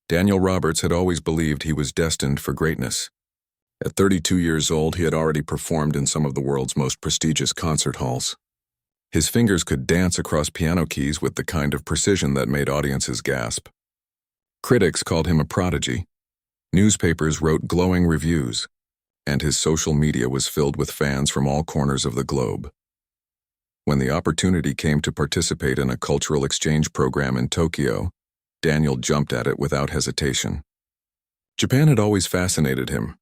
Daniel Roberts had always believed he was destined for greatness. At 32 years old, he had already performed in some of the world's most prestigious concert halls. His fingers could dance across piano keys with the kind of precision that made audiences gasp. Critics called him a prodigy. Newspapers wrote glowing reviews, and his social media was filled with fans from all corners of the globe. When the opportunity came to participate in a cultural exchange program in Tokyo, Daniel jumped at it without hesitation. Japan had always fascinated him,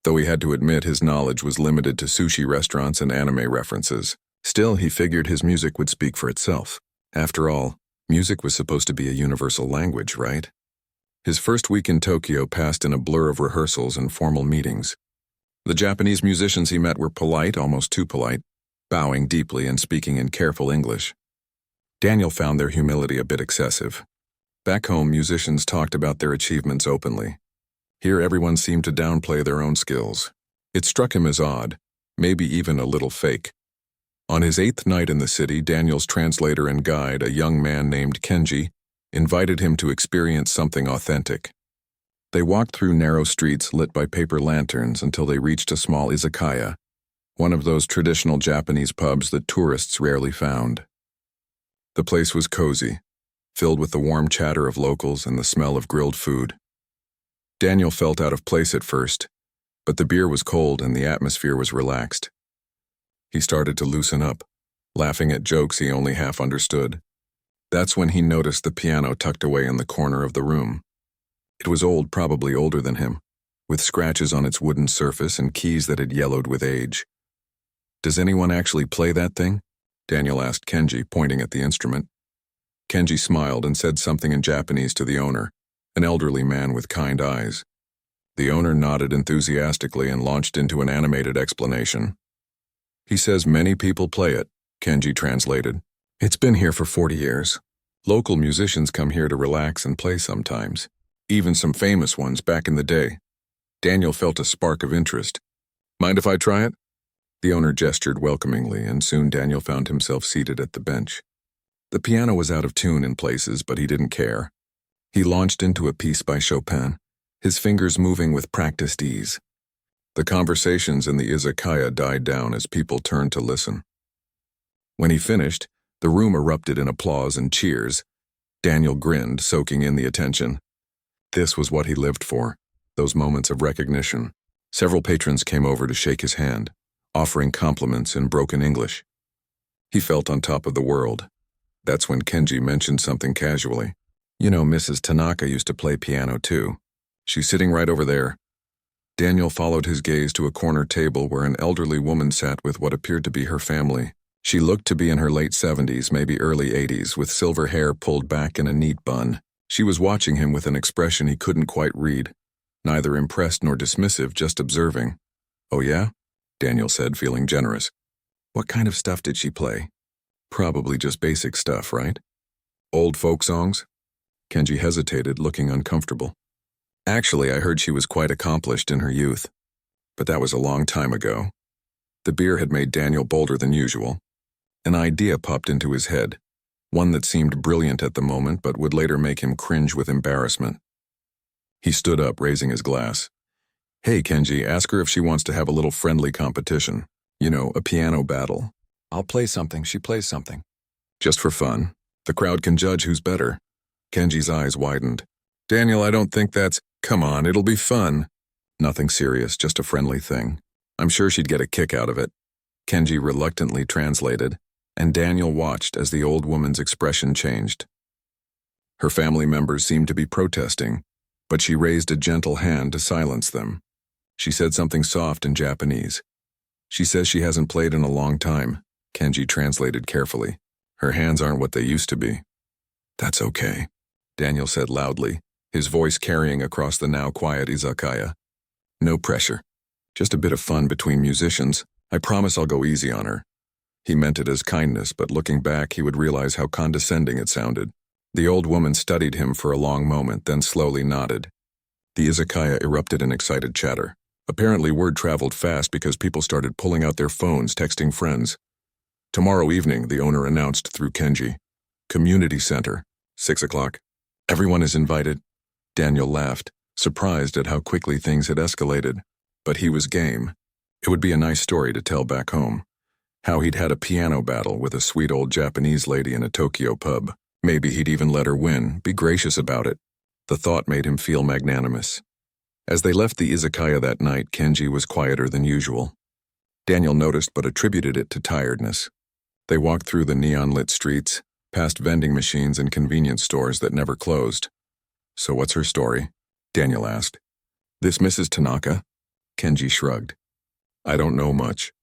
though he had to admit his knowledge was limited to sushi restaurants and anime references. Still, he figured his music would speak for itself. After all, music was supposed to be a universal language, right? His first week in Tokyo passed in a blur of rehearsals and formal meetings. The Japanese musicians he met were polite, almost too polite, bowing deeply and speaking in careful English. Daniel found their humility a bit excessive. Back home, musicians talked about their achievements openly. Here, everyone seemed to downplay their own skills. It struck him as odd, maybe even a little fake. On his 8th night in the city, Daniel's translator and guide, a young man named Kenji, invited him to experience something authentic. They walked through narrow streets lit by paper lanterns until they reached a small izakaya, one of those traditional Japanese pubs that tourists rarely found. The place was cozy, filled with the warm chatter of locals and the smell of grilled food. Daniel felt out of place at first, but the beer was cold and the atmosphere was relaxed. He started to loosen up, laughing at jokes he only half understood. That's when he noticed the piano tucked away in the corner of the room. It was old, probably older than him, with scratches on its wooden surface and keys that had yellowed with age. "Does anyone actually play that thing?" Daniel asked Kenji, pointing at the instrument. Kenji smiled and said something in Japanese to the owner, an elderly man with kind eyes. The owner nodded enthusiastically and launched into an animated explanation. "He says many people play it," Kenji translated. "It's been here for 40 years. Local musicians come here to relax and play sometimes, even some famous ones back in the day." Daniel felt a spark of interest. "Mind if I try it?" The owner gestured welcomingly, and soon Daniel found himself seated at the bench. The piano was out of tune in places, but he didn't care. He launched into a piece by Chopin, his fingers moving with practiced ease. The conversations in the izakaya died down as people turned to listen. When he finished, the room erupted in applause and cheers. Daniel grinned, soaking in the attention. This was what he lived for, those moments of recognition. Several patrons came over to shake his hand, offering compliments in broken English. He felt on top of the world. That's when Kenji mentioned something casually. "You know, Mrs. Tanaka used to play piano too. She's sitting right over there." Daniel followed his gaze to a corner table where an elderly woman sat with what appeared to be her family. She looked to be in her late 70s, maybe early 80s, with silver hair pulled back in a neat bun. She was watching him with an expression he couldn't quite read, neither impressed nor dismissive, just observing. "Oh yeah?" Daniel said, feeling generous. "What kind of stuff did she play?" "Probably just basic stuff, right? Old folk songs?" Kenji hesitated, looking uncomfortable. "Actually, I heard she was quite accomplished in her youth, but that was a long time ago." The beer had made Daniel bolder than usual. An idea popped into his head, one that seemed brilliant at the moment but would later make him cringe with embarrassment. He stood up, raising his glass. "Hey, Kenji, ask her if she wants to have a little friendly competition. You know, a piano battle. I'll play something, she plays something. Just for fun. The crowd can judge who's better." Kenji's eyes widened. "Daniel, I don't think that's—" "Come on, it'll be fun." "Nothing serious, just a friendly thing. I'm sure she'd get a kick out of it." Kenji reluctantly translated, and Daniel watched as the old woman's expression changed. Her family members seemed to be protesting, but she raised a gentle hand to silence them. She said something soft in Japanese. "She says she hasn't played in a long time," Kenji translated carefully. "Her hands aren't what they used to be." "That's okay," Daniel said loudly, his voice carrying across the now quiet izakaya. "No pressure. Just a bit of fun between musicians. I promise I'll go easy on her." He meant it as kindness, but looking back, he would realize how condescending it sounded. The old woman studied him for a long moment, then slowly nodded. The izakaya erupted in excited chatter. Apparently, word traveled fast because people started pulling out their phones, texting friends. "Tomorrow evening," the owner announced through Kenji. "Community center, 6 o'clock. Everyone is invited." Daniel laughed, surprised at how quickly things had escalated. But he was game. It would be a nice story to tell back home. How he'd had a piano battle with a sweet old Japanese lady in a Tokyo pub. Maybe he'd even let her win, be gracious about it. The thought made him feel magnanimous. As they left the izakaya that night, Kenji was quieter than usual. Daniel noticed but attributed it to tiredness. They walked through the neon-lit streets, past vending machines and convenience stores that never closed. "So what's her story?" Daniel asked. "This Mrs. Tanaka?" Kenji shrugged. "I don't know much.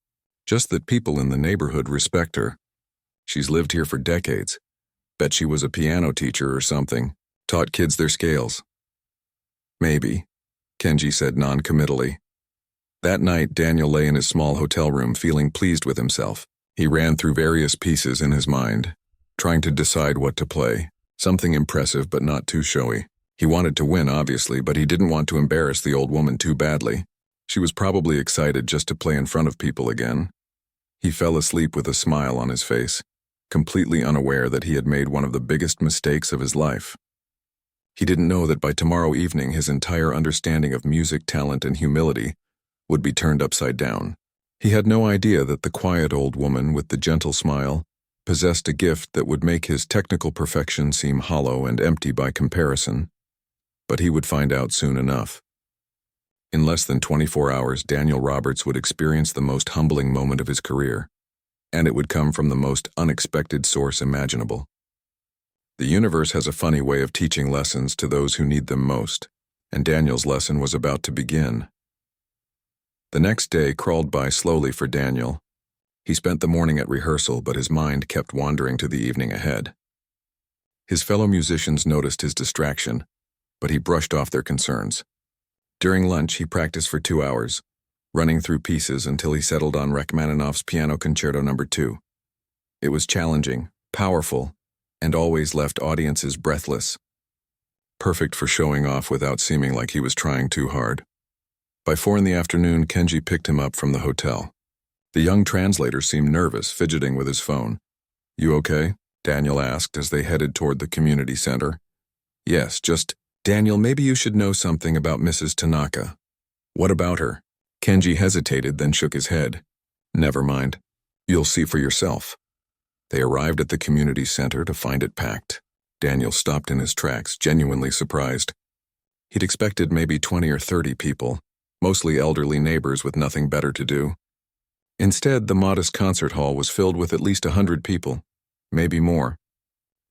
Just that people in the neighborhood respect her. She's lived here for decades. Bet she was a piano teacher or something, taught kids their scales." "Maybe," Kenji said non-committally. That night, Daniel lay in his small hotel room feeling pleased with himself. He ran through various pieces in his mind, trying to decide what to play. Something impressive but not too showy. He wanted to win, obviously, but he didn't want to embarrass the old woman too badly. She was probably excited just to play in front of people again. He fell asleep with a smile on his face, completely unaware that he had made one of the biggest mistakes of his life. He didn't know that by tomorrow evening his entire understanding of music, talent, and humility would be turned upside down. He had no idea that the quiet old woman with the gentle smile possessed a gift that would make his technical perfection seem hollow and empty by comparison. But he would find out soon enough. In less than 24 hours, Daniel Roberts would experience the most humbling moment of his career, and it would come from the most unexpected source imaginable. The universe has a funny way of teaching lessons to those who need them most, and Daniel's lesson was about to begin. The next day crawled by slowly for Daniel. He spent the morning at rehearsal, but his mind kept wandering to the evening ahead. His fellow musicians noticed his distraction, but he brushed off their concerns. During lunch, he practiced for 2 hours, running through pieces until he settled on Rachmaninoff's Piano Concerto No. 2. It was challenging, powerful, and always left audiences breathless. Perfect for showing off without seeming like he was trying too hard. By 4 in the afternoon, Kenji picked him up from the hotel. The young translator seemed nervous, fidgeting with his phone. "You okay?" Daniel asked as they headed toward the community center. "Yes, just, Daniel, maybe you should know something about Mrs. Tanaka." "What about her?" Kenji hesitated, then shook his head. "Never mind. You'll see for yourself." They arrived at the community center to find it packed. Daniel stopped in his tracks, genuinely surprised. He'd expected maybe 20 or 30 people, mostly elderly neighbors with nothing better to do. Instead, the modest concert hall was filled with at least 100 people, maybe more.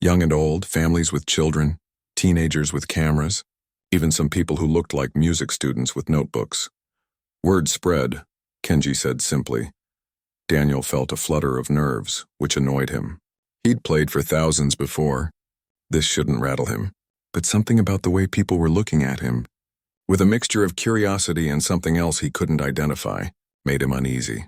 Young and old, families with children, teenagers with cameras, even some people who looked like music students with notebooks. Word spread, Kenji said simply. Daniel felt a flutter of nerves, which annoyed him. He'd played for thousands before. This shouldn't rattle him, but something about the way people were looking at him, with a mixture of curiosity and something else he couldn't identify, made him uneasy.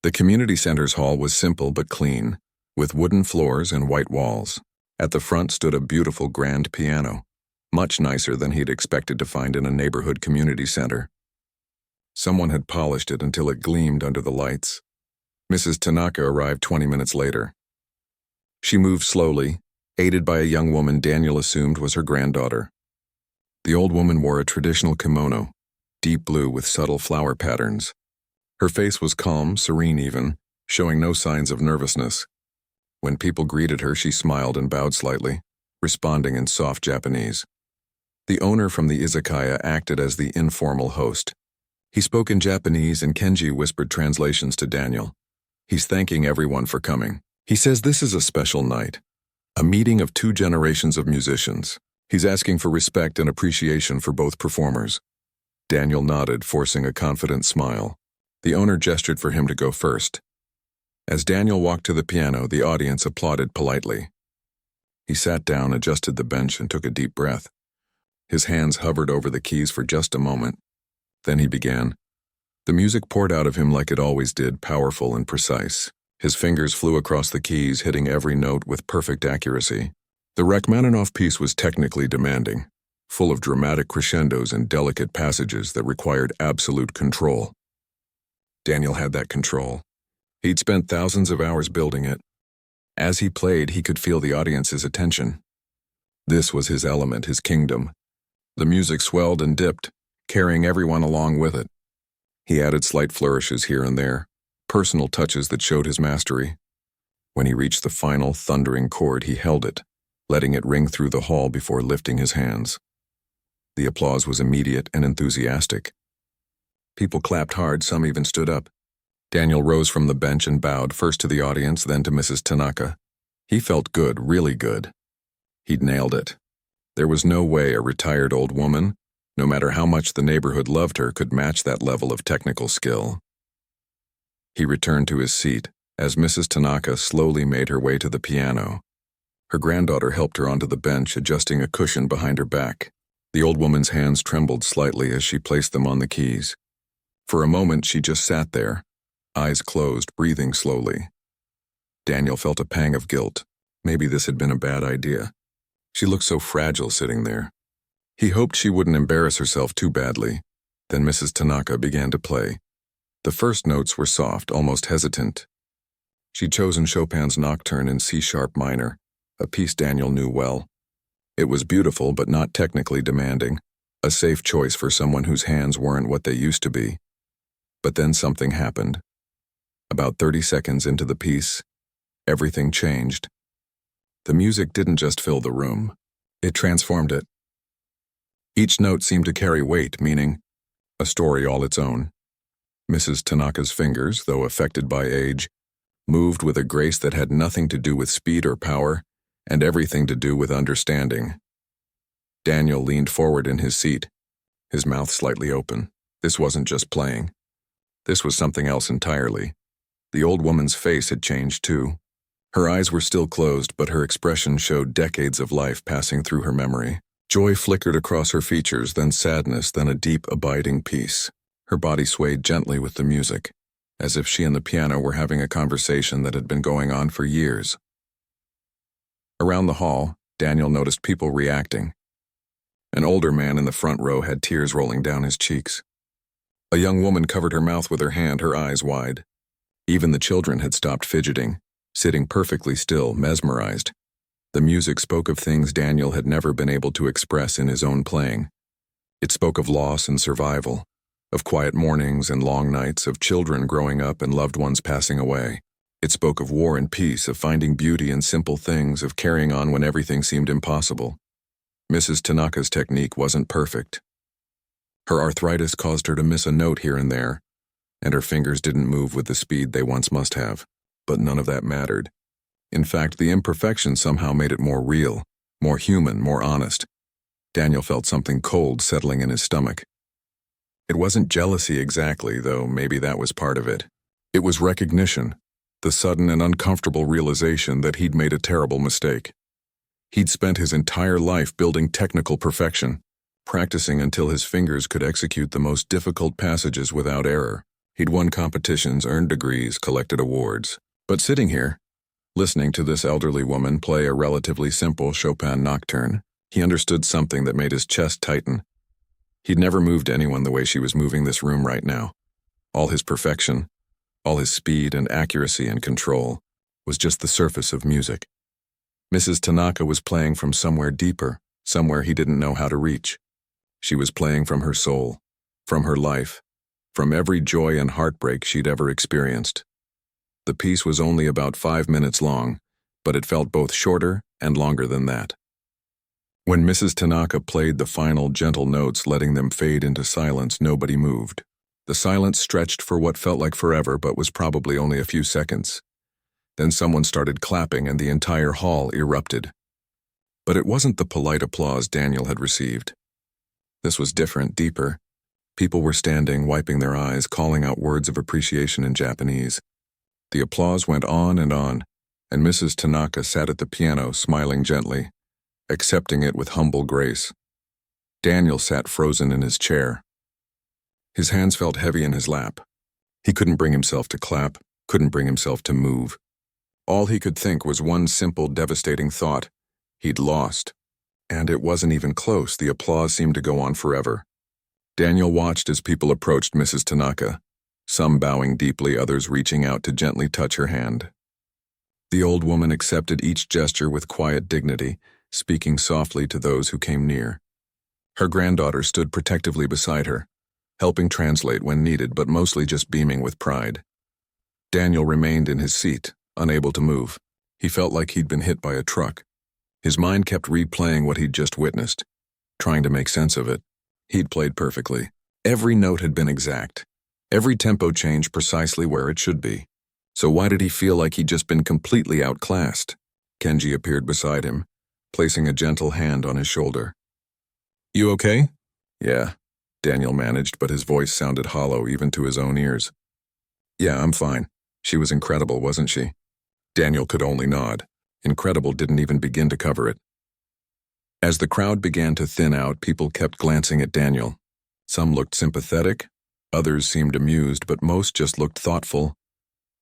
The community center's hall was simple but clean, with wooden floors and white walls. At the front stood a beautiful grand piano, much nicer than he'd expected to find in a neighborhood community center. Someone had polished it until it gleamed under the lights. Mrs. Tanaka arrived 20 minutes later. She moved slowly, aided by a young woman Daniel assumed was her granddaughter. The old woman wore a traditional kimono, deep blue with subtle flower patterns. Her face was calm, serene even, showing no signs of nervousness. When people greeted her, she smiled and bowed slightly, responding in soft Japanese. The owner from the izakaya acted as the informal host. He spoke in Japanese and Kenji whispered translations to Daniel. He's thanking everyone for coming. He says this is a special night, a meeting of 2 generations of musicians. He's asking for respect and appreciation for both performers. Daniel nodded, forcing a confident smile. The owner gestured for him to go first. As Daniel walked to the piano, the audience applauded politely. He sat down, adjusted the bench, and took a deep breath. His hands hovered over the keys for just a moment. Then he began. The music poured out of him like it always did, powerful and precise. His fingers flew across the keys, hitting every note with perfect accuracy. The Rachmaninoff piece was technically demanding, full of dramatic crescendos and delicate passages that required absolute control. Daniel had that control. He'd spent thousands of hours building it. As he played, he could feel the audience's attention. This was his element, his kingdom. The music swelled and dipped, carrying everyone along with it. He added slight flourishes here and there, personal touches that showed his mastery. When he reached the final, thundering chord, he held it, letting it ring through the hall before lifting his hands. The applause was immediate and enthusiastic. People clapped hard, some even stood up. Daniel rose from the bench and bowed, first to the audience, then to Mrs. Tanaka. He felt good, really good. He'd nailed it. There was no way a retired old woman, no matter how much the neighborhood loved her, could match that level of technical skill. He returned to his seat as Mrs. Tanaka slowly made her way to the piano. Her granddaughter helped her onto the bench, adjusting a cushion behind her back. The old woman's hands trembled slightly as she placed them on the keys. For a moment, she just sat there, eyes closed, breathing slowly. Daniel felt a pang of guilt. Maybe this had been a bad idea. She looked so fragile sitting there. He hoped she wouldn't embarrass herself too badly. Then Mrs. Tanaka began to play. The first notes were soft, almost hesitant. She'd chosen Chopin's Nocturne in C-sharp minor, a piece Daniel knew well. It was beautiful but not technically demanding, a safe choice for someone whose hands weren't what they used to be. But then something happened. About 30 seconds into the piece, everything changed. The music didn't just fill the room, it transformed it. Each note seemed to carry weight, meaning a story all its own. Mrs. Tanaka's fingers, though affected by age, moved with a grace that had nothing to do with speed or power, and everything to do with understanding. Daniel leaned forward in his seat, his mouth slightly open. This wasn't just playing. This was something else entirely. The old woman's face had changed too. Her eyes were still closed, but her expression showed decades of life passing through her memory. Joy flickered across her features, then sadness, then a deep, abiding peace. Her body swayed gently with the music, as if she and the piano were having a conversation that had been going on for years. Around the hall, Daniel noticed people reacting. An older man in the front row had tears rolling down his cheeks. A young woman covered her mouth with her hand, her eyes wide. Even the children had stopped fidgeting, sitting perfectly still, mesmerized. The music spoke of things Daniel had never been able to express in his own playing. It spoke of loss and survival, of quiet mornings and long nights, of children growing up and loved ones passing away. It spoke of war and peace, of finding beauty in simple things, of carrying on when everything seemed impossible. Mrs. Tanaka's technique wasn't perfect. Her arthritis caused her to miss a note here and there, and her fingers didn't move with the speed they once must have. But none of that mattered. In fact, the imperfection somehow made it more real, more human, more honest. Daniel felt something cold settling in his stomach. It wasn't jealousy exactly, though maybe that was part of it. It was recognition, the sudden and uncomfortable realization that he'd made a terrible mistake. He'd spent his entire life building technical perfection, practicing until his fingers could execute the most difficult passages without error. He'd won competitions, earned degrees, collected awards. But sitting here, listening to this elderly woman play a relatively simple Chopin Nocturne, he understood something that made his chest tighten. He'd never moved anyone the way she was moving this room right now. All his perfection, all his speed and accuracy and control, was just the surface of music. Mrs. Tanaka was playing from somewhere deeper, somewhere he didn't know how to reach. She was playing from her soul, from her life, from every joy and heartbreak she'd ever experienced. The piece was only about 5 minutes long, but it felt both shorter and longer than that. When Mrs. Tanaka played the final gentle notes, letting them fade into silence, nobody moved. The silence stretched for what felt like forever, but was probably only a few seconds. Then someone started clapping and the entire hall erupted. But it wasn't the polite applause Daniel had received. This was different, deeper. People were standing, wiping their eyes, calling out words of appreciation in Japanese. The applause went on, and Mrs. Tanaka sat at the piano, smiling gently, accepting it with humble grace. Daniel sat frozen in his chair. His hands felt heavy in his lap. He couldn't bring himself to clap, couldn't bring himself to move. All he could think was one simple, devastating thought. He'd lost. And it wasn't even close. The applause seemed to go on forever. Daniel watched as people approached Mrs. Tanaka, some bowing deeply, others reaching out to gently touch her hand. The old woman accepted each gesture with quiet dignity, speaking softly to those who came near. Her granddaughter stood protectively beside her, helping translate when needed but mostly just beaming with pride. Daniel remained in his seat, unable to move. He felt like he'd been hit by a truck. His mind kept replaying what he'd just witnessed, trying to make sense of it. He'd played perfectly. Every note had been exact. Every tempo change precisely where it should be. So why did he feel like he'd just been completely outclassed? Kenji appeared beside him, placing a gentle hand on his shoulder. "You okay?" "Yeah," Daniel managed, but his voice sounded hollow even to his own ears. "Yeah, I'm fine. She was incredible, wasn't she?" Daniel could only nod. Incredible didn't even begin to cover it. As the crowd began to thin out, people kept glancing at Daniel. Some looked sympathetic, others seemed amused, but most just looked thoughtful,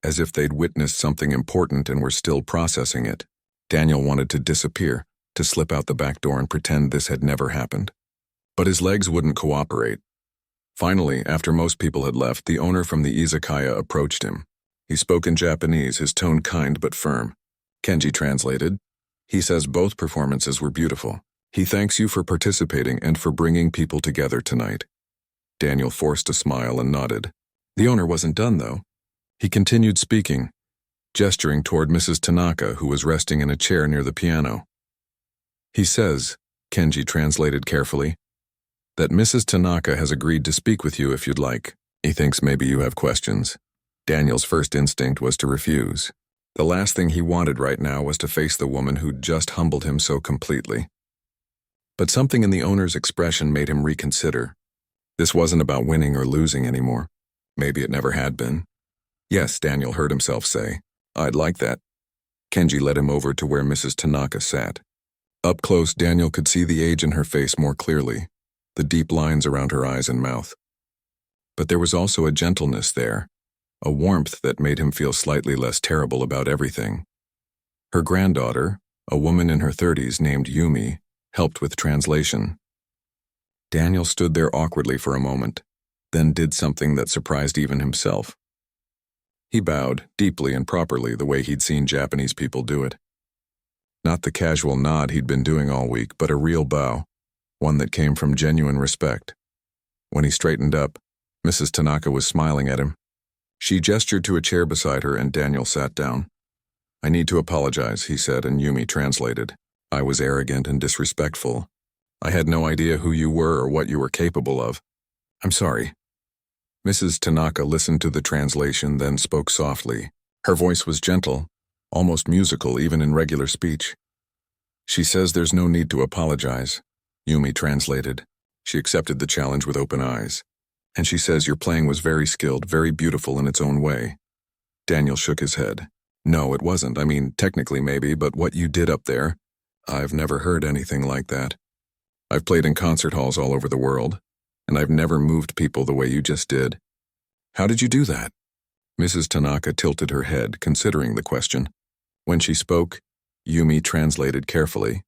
as if they'd witnessed something important and were still processing it. Daniel wanted to disappear, to slip out the back door and pretend this had never happened. But his legs wouldn't cooperate. Finally, after most people had left, the owner from the izakaya approached him. He spoke in Japanese, his tone kind but firm. Kenji translated. "He says both performances were beautiful. He thanks you for participating and for bringing people together tonight." Daniel forced a smile and nodded. The owner wasn't done, though. He continued speaking, gesturing toward Mrs. Tanaka, who was resting in a chair near the piano. "He says," Kenji translated carefully, "that Mrs. Tanaka has agreed to speak with you if you'd like. He thinks maybe you have questions." Daniel's first instinct was to refuse. The last thing he wanted right now was to face the woman who'd just humbled him so completely. But something in the owner's expression made him reconsider. This wasn't about winning or losing anymore. Maybe it never had been. "Yes," Daniel heard himself say. "I'd like that." Kenji led him over to where Mrs. Tanaka sat. Up close, Daniel could see the age in her face more clearly, the deep lines around her eyes and mouth. But there was also a gentleness there, a warmth that made him feel slightly less terrible about everything. Her granddaughter, a woman in her 30s named Yumi, helped with translation. Daniel stood there awkwardly for a moment, then did something that surprised even himself. He bowed, deeply and properly, the way he'd seen Japanese people do it. Not the casual nod he'd been doing all week, but a real bow, one that came from genuine respect. When he straightened up, Mrs. Tanaka was smiling at him. She gestured to a chair beside her and Daniel sat down. "I need to apologize," he said, and Yumi translated. "I was arrogant and disrespectful. I had no idea who you were or what you were capable of. I'm sorry." Mrs. Tanaka listened to the translation, then spoke softly. Her voice was gentle, almost musical even in regular speech. "She says there's no need to apologize," Yumi translated. She accepted the challenge with open eyes. "And she says your playing was very skilled, very beautiful in its own way." Daniel shook his head. "No, it wasn't. I mean, technically maybe, but what you did up there, I've never heard anything like that. I've played in concert halls all over the world, and I've never moved people the way you just did. How did you do that?" Mrs. Tanaka tilted her head, considering the question. When she spoke, Yumi translated carefully,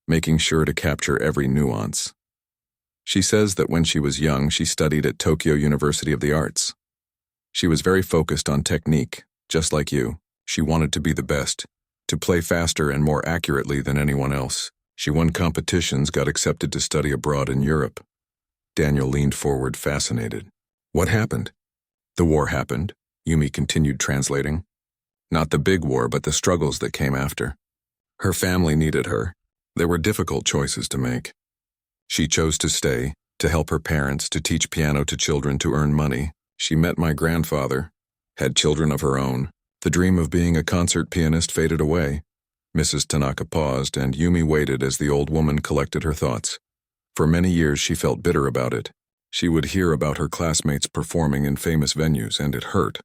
making sure to capture every nuance. She says that when she was young, she studied at Tokyo University of the Arts. She was very focused on technique, just like you. She wanted to be the best, to play faster and more accurately than anyone else. She won competitions, got accepted to study abroad in Europe. Daniel leaned forward, fascinated. "What happened?" "The war happened," Yumi continued translating. "Not the big war, but the struggles that came after. Her family needed her. There were difficult choices to make. She chose to stay, to help her parents, to teach piano to children, to earn money. She met my grandfather, had children of her own. The dream of being a concert pianist faded away." Mrs. Tanaka paused, and Yumi waited as the old woman collected her thoughts. For many years she felt bitter about it. She would hear about her classmates performing in famous venues, and it hurt.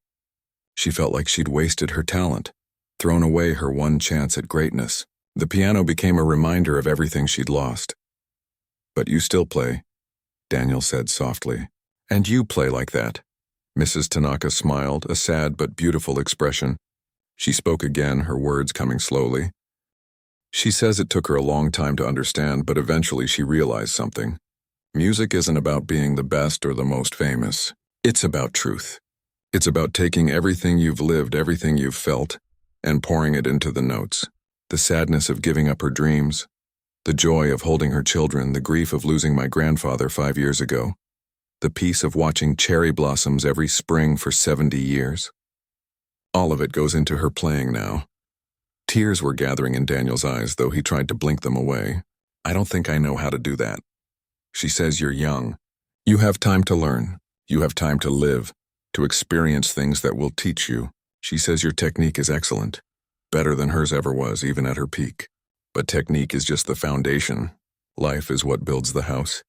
She felt like she'd wasted her talent, thrown away her one chance at greatness. The piano became a reminder of everything she'd lost. "But you still play," Daniel said softly. "And you play like that." Mrs. Tanaka smiled, a sad but beautiful expression. She spoke again, her words coming slowly. She says it took her a long time to understand, but eventually she realized something. Music isn't about being the best or the most famous. It's about truth. It's about taking everything you've lived, everything you've felt, and pouring it into the notes. The sadness of giving up her dreams, The joy of holding her children, the grief of losing my grandfather 5 years ago, the peace of watching cherry blossoms every spring for 70 years. All of it goes into her playing now. Tears were gathering in Daniel's eyes, though he tried to blink them away. I don't think I know how to do that. She says you're young. You have time to learn. You have time to live, to experience things that will teach you. She says your technique is excellent, better than hers ever was, even at her peak. But technique is just the foundation. Life is what builds the house.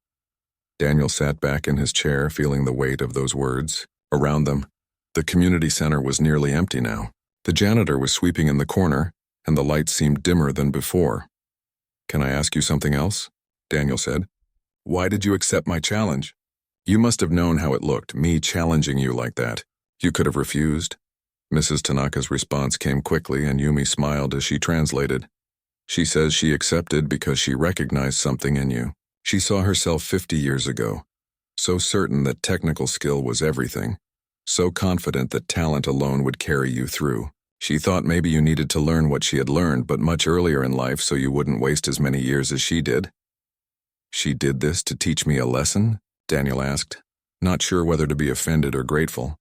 Daniel sat back in his chair, feeling the weight of those words. Around them, the community center was nearly empty now. The janitor was sweeping in the corner, and the lights seemed dimmer than before. Can I ask you something else? Daniel said. Why did you accept my challenge? You must have known how it looked, me challenging you like that. You could have refused. Mrs. Tanaka's response came quickly, and Yumi smiled as she translated. She says she accepted because she recognized something in you. She saw herself 50 years ago, so certain that technical skill was everything, so confident that talent alone would carry you through. She thought maybe you needed to learn what she had learned, but much earlier in life, so you wouldn't waste as many years as she did. She did this to teach me a lesson? Daniel asked, not sure whether to be offended or grateful.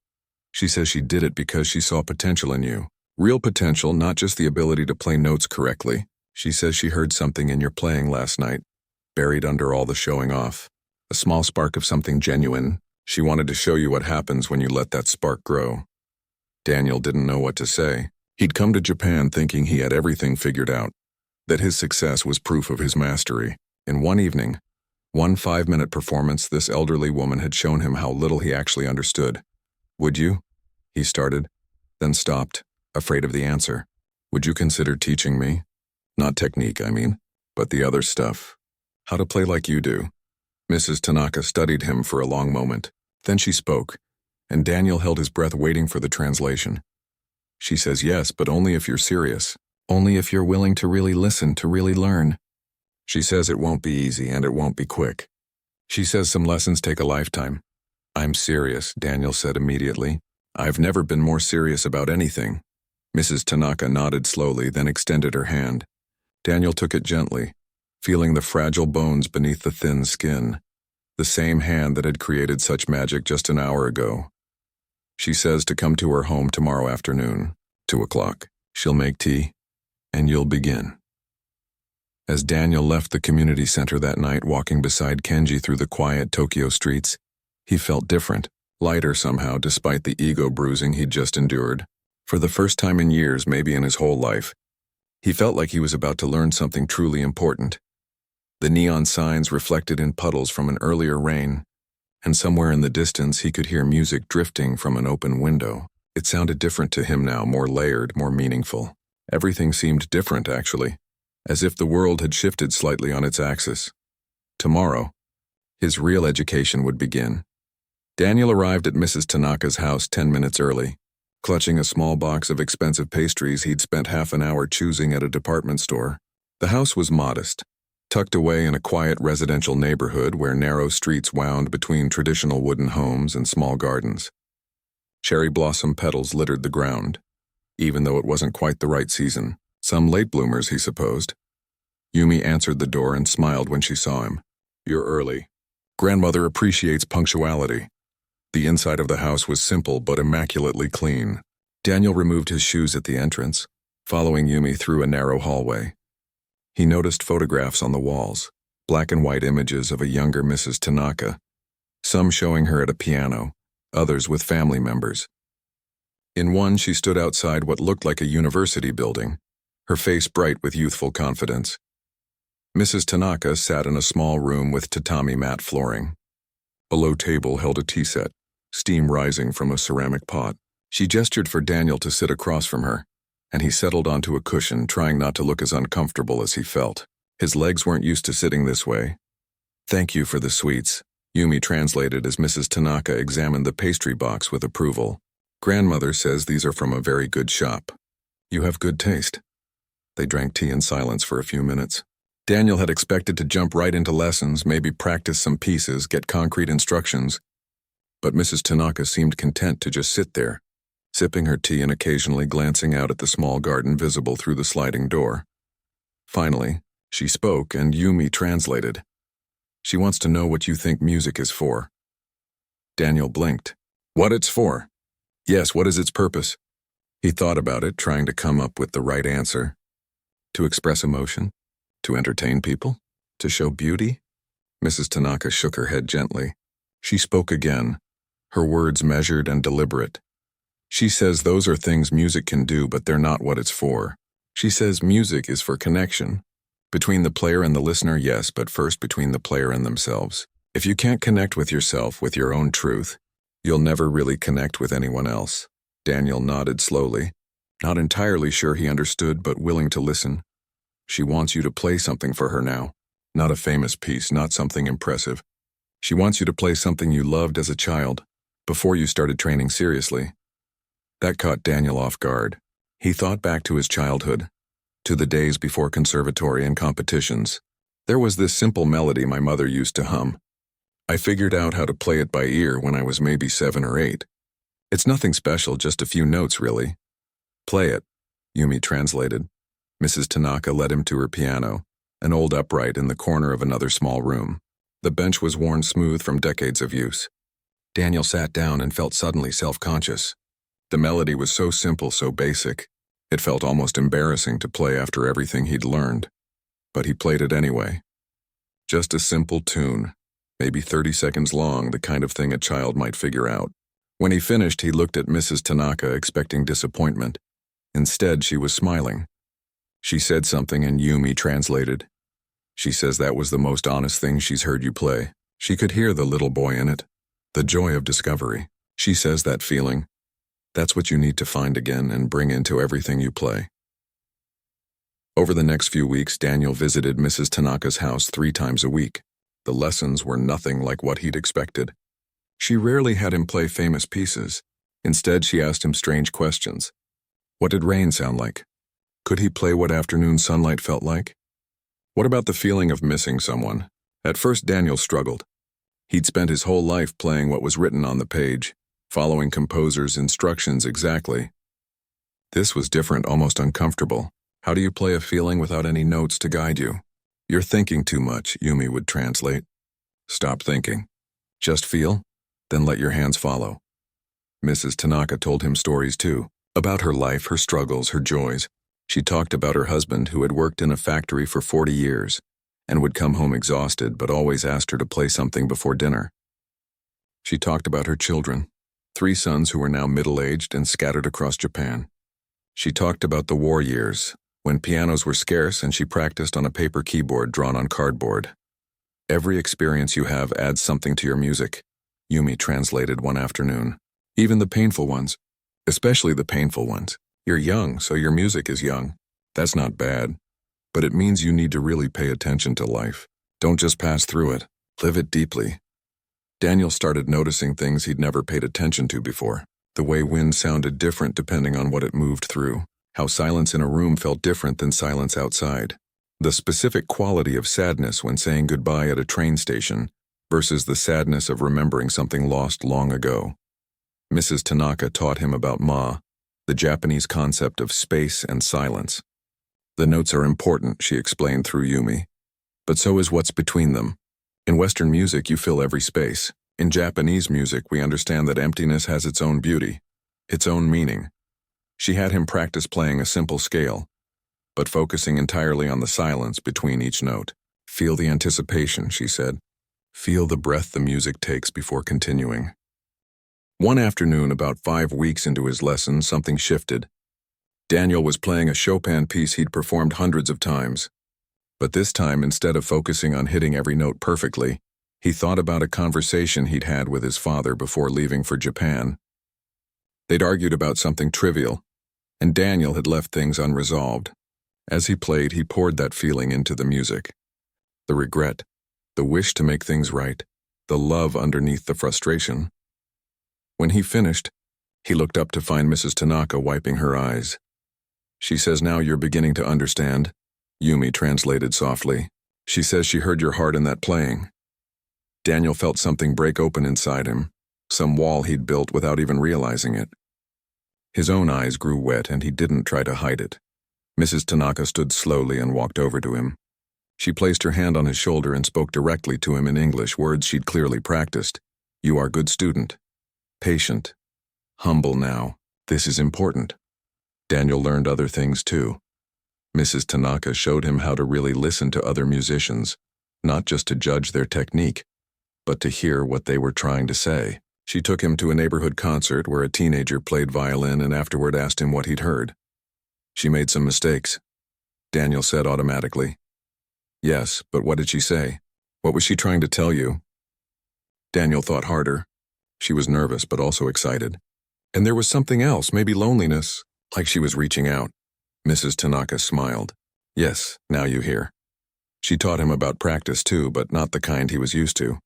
She says she did it because she saw potential in you. Real potential, not just the ability to play notes correctly. She says she heard something in your playing last night, buried under all the showing off. A small spark of something genuine. She wanted to show you what happens when you let that spark grow. Daniel didn't know what to say. He'd come to Japan thinking he had everything figured out, that his success was proof of his mastery. In one evening, one 5-minute performance, this elderly woman had shown him how little he actually understood. Would you? He started, then stopped, afraid of the answer. Would you consider teaching me? Not technique, I mean, but the other stuff. How to play like you do. Mrs. Tanaka studied him for a long moment. Then she spoke, and Daniel held his breath waiting for the translation. She says yes, but only if you're serious. Only if you're willing to really listen, to really learn. She says it won't be easy and it won't be quick. She says some lessons take a lifetime. I'm serious, Daniel said immediately. I've never been more serious about anything. Mrs. Tanaka nodded slowly, then extended her hand. Daniel took it gently, feeling the fragile bones beneath the thin skin, the same hand that had created such magic just an hour ago. She says to come to her home tomorrow afternoon, 2 o'clock. She'll make tea, and you'll begin. As Daniel left the community center that night, walking beside Kenji through the quiet Tokyo streets, he felt different, lighter somehow despite the ego bruising he'd just endured. For the first time in years, maybe in his whole life, he felt like he was about to learn something truly important. The neon signs reflected in puddles from an earlier rain, and somewhere in the distance he could hear music drifting from an open window. It sounded different to him now, more layered, more meaningful. Everything seemed different, actually, as if the world had shifted slightly on its axis. Tomorrow, his real education would begin. Daniel arrived at Mrs. Tanaka's house 10 minutes early, clutching a small box of expensive pastries he'd spent half an hour choosing at a department store. The house was modest, tucked away in a quiet residential neighborhood where narrow streets wound between traditional wooden homes and small gardens. Cherry blossom petals littered the ground, even though it wasn't quite the right season. Some late bloomers, he supposed. Yumi answered the door and smiled when she saw him. You're early. Grandmother appreciates punctuality. The inside of the house was simple but immaculately clean. Daniel removed his shoes at the entrance, following Yumi through a narrow hallway. He noticed photographs on the walls, black and white images of a younger Mrs. Tanaka, some showing her at a piano, others with family members. In one, she stood outside what looked like a university building, her face bright with youthful confidence. Mrs. Tanaka sat in a small room with tatami mat flooring. A low table held a tea set, steam rising from a ceramic pot. She gestured for Daniel to sit across from her, and he settled onto a cushion, trying not to look as uncomfortable as he felt. His legs weren't used to sitting this way. Thank you for the sweets, Yumi translated as Mrs. Tanaka examined the pastry box with approval. Grandmother says these are from a very good shop. You have good taste. They drank tea in silence for a few minutes. Daniel had expected to jump right into lessons, maybe practice some pieces, get concrete instructions. But Mrs. Tanaka seemed content to just sit there, sipping her tea and occasionally glancing out at the small garden visible through the sliding door. Finally, She spoke, and Yumi translated. She wants to know what you think music is for. Daniel blinked. What it's for? Yes, what is its purpose? He thought about it, trying to come up with the right answer. To express emotion? To entertain people? To show beauty? Mrs. Tanaka shook her head gently. She spoke again, her words measured and deliberate. She says those are things music can do, but they're not what it's for. She says music is for connection. Between the player and the listener, yes, but first between the player and themselves. If you can't connect with yourself, with your own truth, you'll never really connect with anyone else. Daniel nodded slowly, not entirely sure he understood, but willing to listen. She wants you to play something for her now. Not a famous piece, not something impressive. She wants you to play something you loved as a child, before you started training seriously. That caught Daniel off guard. He thought back to his childhood, to the days before conservatory and competitions. There was this simple melody my mother used to hum. I figured out how to play it by ear when I was maybe 7 or 8. It's nothing special, just a few notes, really. Play it, Yumi translated. Mrs. Tanaka led him to her piano, an old upright in the corner of another small room. The bench was worn smooth from decades of use. Daniel sat down and felt suddenly self-conscious. The melody was so simple, so basic. It felt almost embarrassing to play after everything he'd learned. But he played it anyway. Just a simple tune, maybe 30 seconds long, the kind of thing a child might figure out. When he finished, he looked at Mrs. Tanaka, expecting disappointment. Instead, she was smiling. She said something and Yumi translated. She says that was the most honest thing she's heard you play. She could hear the little boy in it, the joy of discovery. She says that feeling, that's what you need to find again and bring into everything you play. Over the next few weeks, Daniel visited Mrs. Tanaka's house 3 times a week. The lessons were nothing like what he'd expected. She rarely had him play famous pieces. Instead, she asked him strange questions. What did rain sound like? Could he play what afternoon sunlight felt like? What about the feeling of missing someone? At first, Daniel struggled. He'd spent his whole life playing what was written on the page, following composers' instructions exactly. This was different, almost uncomfortable. How do you play a feeling without any notes to guide you? You're thinking too much, Yumi would translate. Stop thinking. Just feel, then let your hands follow. Mrs. Tanaka told him stories too, about her life, her struggles, her joys. She talked about her husband who had worked in a factory for 40 years and would come home exhausted but always asked her to play something before dinner. She talked about her children, 3 sons who were now middle-aged and scattered across Japan. She talked about the war years, when pianos were scarce and she practiced on a paper keyboard drawn on cardboard. Every experience you have adds something to your music, Yumi translated one afternoon. Even the painful ones, especially the painful ones. You're young, so your music is young. That's not bad, but it means you need to really pay attention to life. Don't just pass through it, live it deeply. Daniel started noticing things he'd never paid attention to before. The way wind sounded different depending on what it moved through. How silence in a room felt different than silence outside. The specific quality of sadness when saying goodbye at a train station versus the sadness of remembering something lost long ago. Mrs. Tanaka taught him about ma, the Japanese concept of space and silence. The notes are important, she explained through Yumi, but so is what's between them. In Western music, you fill every space. In Japanese music, we understand that emptiness has its own beauty, its own meaning. She had him practice playing a simple scale, but focusing entirely on the silence between each note. Feel the anticipation, she said. Feel the breath the music takes before continuing. One afternoon, about 5 weeks into his lesson, something shifted. Daniel was playing a Chopin piece he'd performed hundreds of times. But this time, instead of focusing on hitting every note perfectly, he thought about a conversation he'd had with his father before leaving for Japan. They'd argued about something trivial, and Daniel had left things unresolved. As he played, he poured that feeling into the music. The regret, the wish to make things right, the love underneath the frustration. When he finished, he looked up to find Mrs. Tanaka wiping her eyes. She says, now you're beginning to understand, Yumi translated softly. She says she heard your heart in that playing. Daniel felt something break open inside him, some wall he'd built without even realizing it. His own eyes grew wet and he didn't try to hide it. Mrs. Tanaka stood slowly and walked over to him. She placed her hand on his shoulder and spoke directly to him in English, words she'd clearly practiced. You are good student. Patient. Humble now. This is important. Daniel learned other things too. Mrs. Tanaka showed him how to really listen to other musicians, not just to judge their technique, but to hear what they were trying to say. She took him to a neighborhood concert where a teenager played violin and afterward asked him what he'd heard. She made some mistakes. Daniel said automatically. Yes, but what did she say? What was she trying to tell you? Daniel thought harder. She was nervous but also excited. And there was something else, maybe loneliness, like she was reaching out. Mrs. Tanaka smiled. Yes, now you hear. She taught him about practice too, but not the kind he was used to.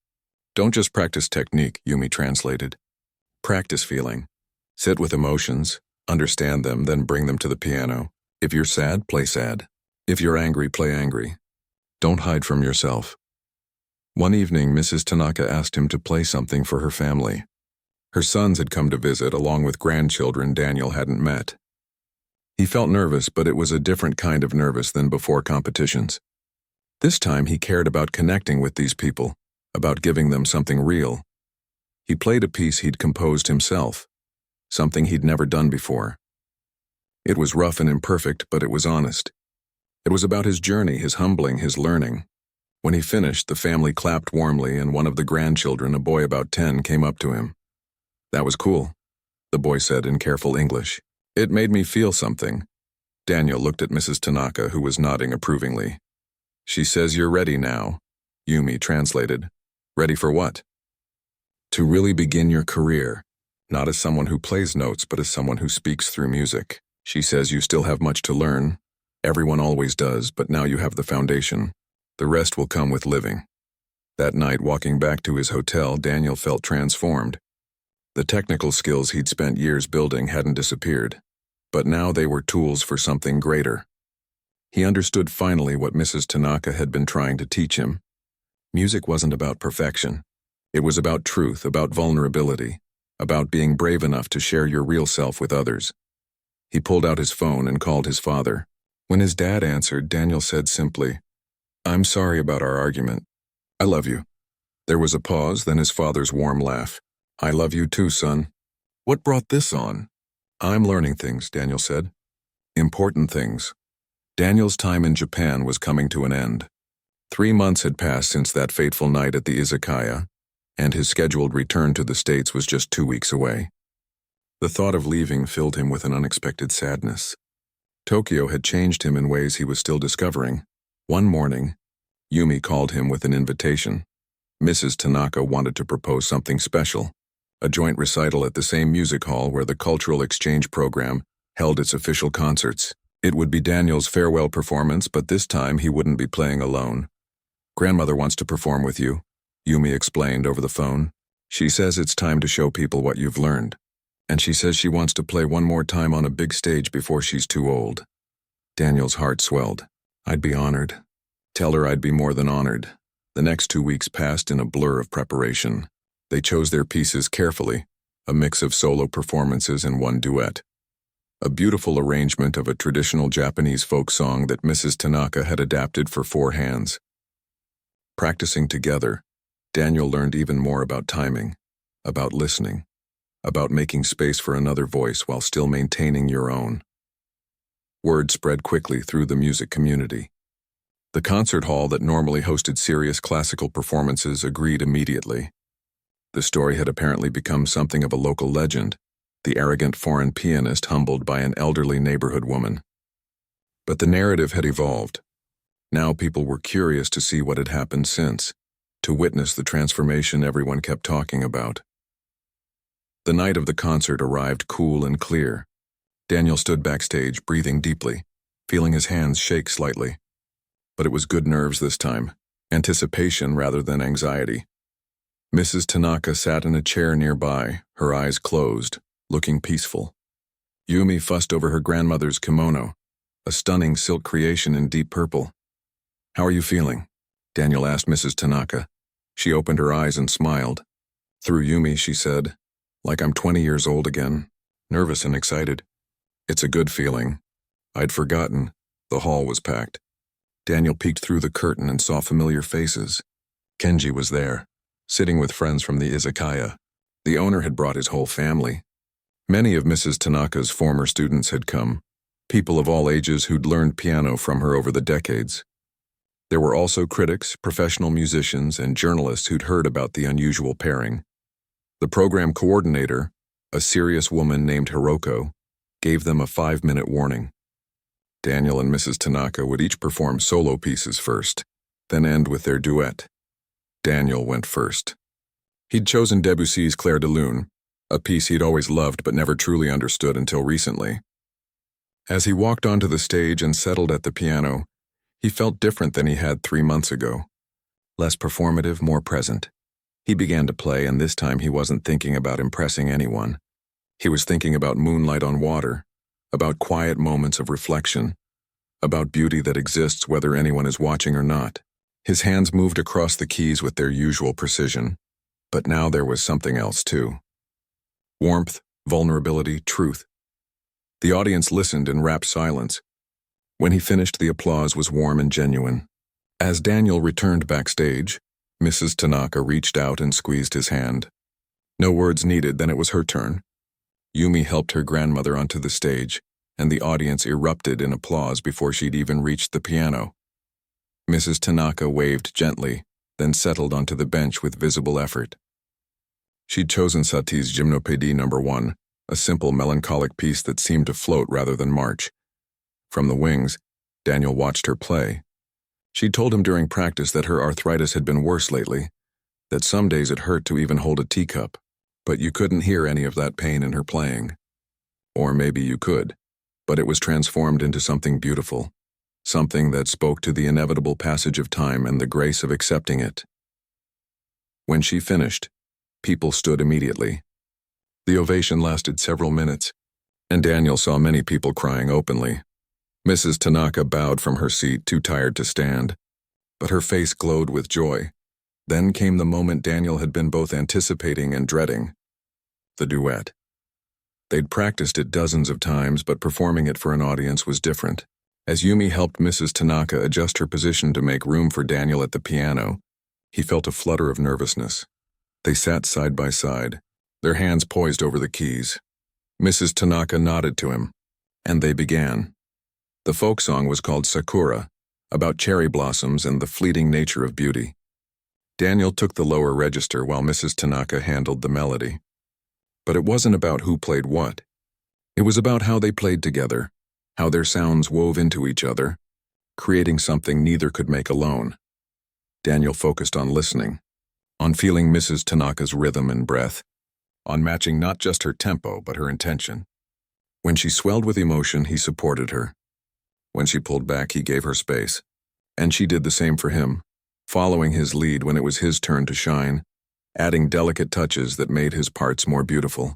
Don't just practice technique, Yumi translated. Practice feeling. Sit with emotions, understand them, then bring them to the piano. If you're sad, play sad. If you're angry, play angry. Don't hide from yourself. One evening, Mrs. Tanaka asked him to play something for her family. Her sons had come to visit, along with grandchildren Daniel hadn't met. He felt nervous, but it was a different kind of nervous than before competitions. This time he cared about connecting with these people, about giving them something real. He played a piece he'd composed himself, something he'd never done before. It was rough and imperfect, but it was honest. It was about his journey, his humbling, his learning. When he finished, the family clapped warmly, and one of the grandchildren, a boy about 10, came up to him. That was cool, the boy said in careful English. It made me feel something. Daniel looked at Mrs. Tanaka, who was nodding approvingly. She says you're ready now, Yumi translated. Ready for what? To really begin your career, not as someone who plays notes, but as someone who speaks through music. She says you still have much to learn. Everyone always does, but now you have the foundation. The rest will come with living. That night, walking back to his hotel, Daniel felt transformed. The technical skills he'd spent years building hadn't disappeared, but now they were tools for something greater. He understood finally what Mrs. Tanaka had been trying to teach him. Music wasn't about perfection. It was about truth, about vulnerability, about being brave enough to share your real self with others. He pulled out his phone and called his father. When his dad answered, Daniel said simply, I'm sorry about our argument. I love you. There was a pause, then his father's warm laugh. I love you too, son. What brought this on? I'm learning things, Daniel said. Important things. Daniel's time in Japan was coming to an end. 3 months had passed since that fateful night at the izakaya, and his scheduled return to the States was just 2 weeks away. The thought of leaving filled him with an unexpected sadness. Tokyo had changed him in ways he was still discovering. One morning, Yumi called him with an invitation. Mrs. Tanaka wanted to propose something special. A joint recital at the same music hall where the Cultural Exchange Program held its official concerts. It would be Daniel's farewell performance, but this time he wouldn't be playing alone. Grandmother wants to perform with you, Yumi explained over the phone. She says it's time to show people what you've learned. And she says she wants to play one more time on a big stage before she's too old. Daniel's heart swelled. I'd be honored. Tell her I'd be more than honored. The next 2 weeks passed in a blur of preparation. They chose their pieces carefully, a mix of solo performances and one duet. A beautiful arrangement of a traditional Japanese folk song that Mrs. Tanaka had adapted for 4 hands. Practicing together, Daniel learned even more about timing, about listening, about making space for another voice while still maintaining your own. Word spread quickly through the music community. The concert hall that normally hosted serious classical performances agreed immediately. The story had apparently become something of a local legend, the arrogant foreign pianist humbled by an elderly neighborhood woman. But the narrative had evolved. Now people were curious to see what had happened since, to witness the transformation everyone kept talking about. The night of the concert arrived cool and clear. Daniel stood backstage, breathing deeply, feeling his hands shake slightly. But it was good nerves this time, anticipation rather than anxiety. Mrs. Tanaka sat in a chair nearby, her eyes closed, looking peaceful. Yumi fussed over her grandmother's kimono, a stunning silk creation in deep purple. How are you feeling? Daniel asked Mrs. Tanaka. She opened her eyes and smiled. Through Yumi, she said, like I'm 20 years old again, nervous and excited. It's a good feeling. I'd forgotten. The hall was packed. Daniel peeked through the curtain and saw familiar faces. Kenji was there, sitting with friends from the izakaya. The owner had brought his whole family. Many of Mrs. Tanaka's former students had come, people of all ages who'd learned piano from her over the decades. There were also critics, professional musicians, and journalists who'd heard about the unusual pairing. The program coordinator, a serious woman named Hiroko, gave them a 5-minute warning. Daniel and Mrs. Tanaka would each perform solo pieces first, then end with their duet. Daniel went first. He'd chosen Debussy's Clair de Lune, a piece he'd always loved but never truly understood until recently. As he walked onto the stage and settled at the piano, he felt different than he had 3 months ago. Less performative, more present. He began to play, and this time he wasn't thinking about impressing anyone. He was thinking about moonlight on water, about quiet moments of reflection, about beauty that exists whether anyone is watching or not. His hands moved across the keys with their usual precision, but now there was something else too. Warmth, vulnerability, truth. The audience listened in rapt silence. When he finished, the applause was warm and genuine. As Daniel returned backstage, Mrs. Tanaka reached out and squeezed his hand. No words needed, then it was her turn. Yumi helped her grandmother onto the stage, and the audience erupted in applause before she'd even reached the piano. Mrs. Tanaka waved gently, then settled onto the bench with visible effort. She'd chosen Satie's Gymnopédie No. 1, a simple melancholic piece that seemed to float rather than march. From the wings, Daniel watched her play. She'd told him during practice that her arthritis had been worse lately, that some days it hurt to even hold a teacup, but you couldn't hear any of that pain in her playing. Or maybe you could, but it was transformed into something beautiful, something that spoke to the inevitable passage of time and the grace of accepting it. When she finished, people stood immediately. The ovation lasted several minutes, and Daniel saw many people crying openly. Mrs. Tanaka bowed from her seat, too tired to stand, but her face glowed with joy. Then came the moment Daniel had been both anticipating and dreading: the duet. They'd practiced it dozens of times, but performing it for an audience was different. As Yumi helped Mrs. Tanaka adjust her position to make room for Daniel at the piano, he felt a flutter of nervousness. They sat side by side, their hands poised over the keys. Mrs. Tanaka nodded to him, and they began. The folk song was called Sakura, about cherry blossoms and the fleeting nature of beauty. Daniel took the lower register while Mrs. Tanaka handled the melody. But it wasn't about who played what. It was about how they played together, how their sounds wove into each other, creating something neither could make alone. Daniel focused on listening, on feeling Mrs. Tanaka's rhythm and breath, on matching not just her tempo but her intention. When she swelled with emotion, he supported her. When she pulled back, he gave her space, and she did the same for him, following his lead when it was his turn to shine, adding delicate touches that made his parts more beautiful.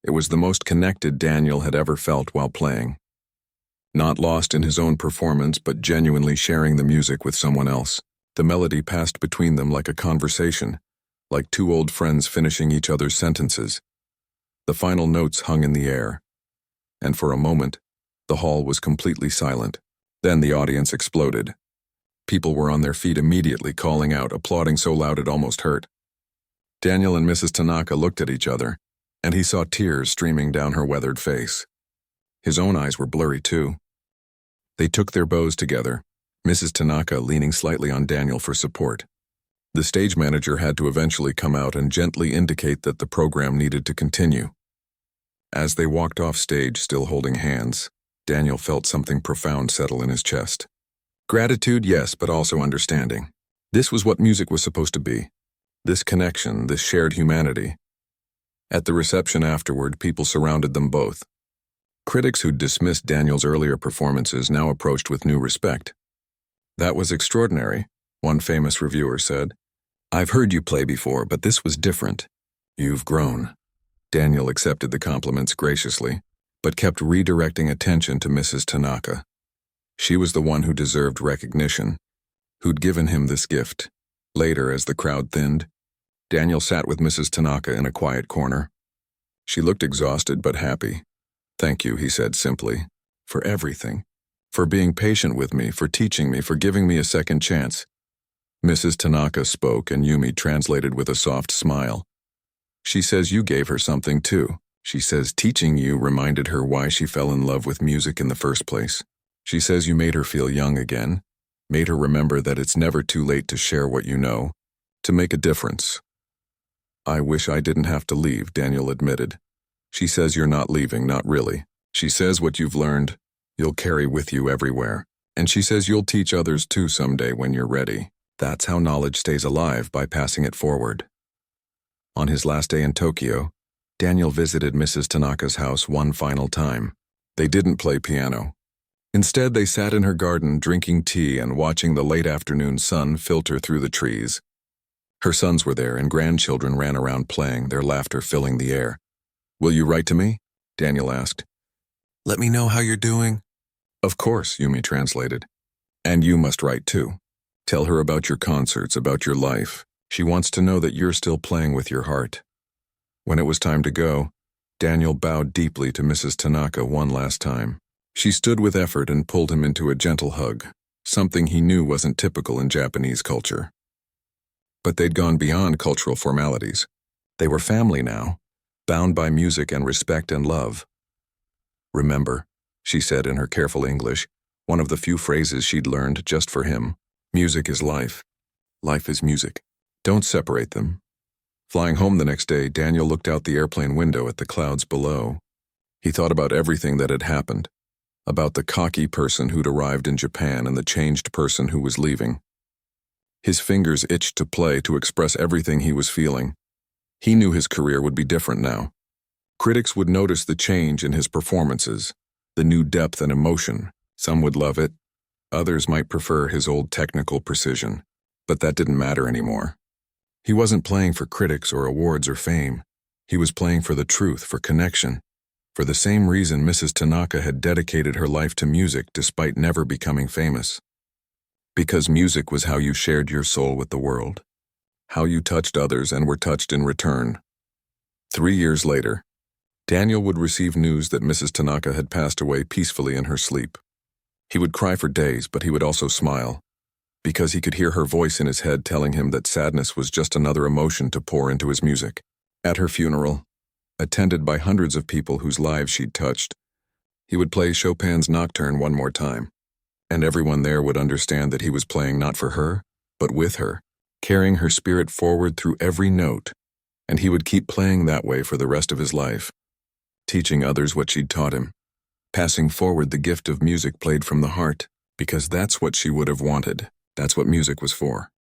It was the most connected Daniel had ever felt while playing. Not lost in his own performance, but genuinely sharing the music with someone else. The melody passed between them like a conversation, like two old friends finishing each other's sentences. The final notes hung in the air, and for a moment, the hall was completely silent. Then the audience exploded. People were on their feet immediately, calling out, applauding so loud it almost hurt. Daniel and Mrs. Tanaka looked at each other, and he saw tears streaming down her weathered face. His own eyes were blurry too. They took their bows together, Mrs. Tanaka leaning slightly on Daniel for support. The stage manager had to eventually come out and gently indicate that the program needed to continue. As they walked off stage, still holding hands, Daniel felt something profound settle in his chest. Gratitude, yes, but also understanding. This was what music was supposed to be. This connection, this shared humanity. At the reception afterward, people surrounded them both. Critics who'd dismissed Daniel's earlier performances now approached with new respect. "That was extraordinary," one famous reviewer said. "I've heard you play before, but this was different. You've grown." Daniel accepted the compliments graciously, but kept redirecting attention to Mrs. Tanaka. She was the one who deserved recognition, who'd given him this gift. Later, as the crowd thinned, Daniel sat with Mrs. Tanaka in a quiet corner. She looked exhausted but happy. "Thank you," he said simply, "for everything. for being patient with me, for teaching me, for giving me a second chance." Mrs. Tanaka spoke, and Yumi translated with a soft smile. "She says you gave her something too. She says teaching you reminded her why she fell in love with music in the first place. She says you made her feel young again, made her remember that it's never too late to share what you know, to make a difference." "I wish I didn't have to leave," Daniel admitted. "She says you're not leaving, not really. She says what you've learned, you'll carry with you everywhere. And she says you'll teach others too someday when you're ready. That's how knowledge stays alive, by passing it forward." On his last day in Tokyo, Daniel visited Mrs. Tanaka's house one final time. They didn't play piano. Instead, they sat in her garden drinking tea and watching the late afternoon sun filter through the trees. Her sons were there and grandchildren ran around playing, their laughter filling the air. "Will you write to me?" Daniel asked. "Let me know how you're doing." "Of course," Yumi translated. "And you must write too. Tell her about your concerts, about your life. She wants to know that you're still playing with your heart." When it was time to go, Daniel bowed deeply to Mrs. Tanaka one last time. She stood with effort and pulled him into a gentle hug, something he knew wasn't typical in Japanese culture. But they'd gone beyond cultural formalities. They were family now, bound by music and respect and love. "Remember," she said in her careful English, one of the few phrases she'd learned just for him, "music is life. Life is music. Don't separate them." Flying home the next day, Daniel looked out the airplane window at the clouds below. He thought about everything that had happened, about the cocky person who'd arrived in Japan and the changed person who was leaving. His fingers itched to play, to express everything he was feeling. He knew his career would be different now. Critics would notice the change in his performances, the new depth and emotion. Some would love it. Others might prefer his old technical precision. But that didn't matter anymore. He wasn't playing for critics or awards or fame. He was playing for the truth, for connection, for the same reason Mrs. Tanaka had dedicated her life to music despite never becoming famous. Because music was how you shared your soul with the world, how you touched others and were touched in return. 3 years later, Daniel would receive news that Mrs. Tanaka had passed away peacefully in her sleep. He would cry for days, but he would also smile, because he could hear her voice in his head telling him that sadness was just another emotion to pour into his music. At her funeral, attended by hundreds of people whose lives she'd touched, he would play Chopin's Nocturne one more time, and everyone there would understand that he was playing not for her, but with her, carrying her spirit forward through every note, and he would keep playing that way for the rest of his life, teaching others what she'd taught him, passing forward the gift of music played from the heart, because that's what she would have wanted. That's what music was for.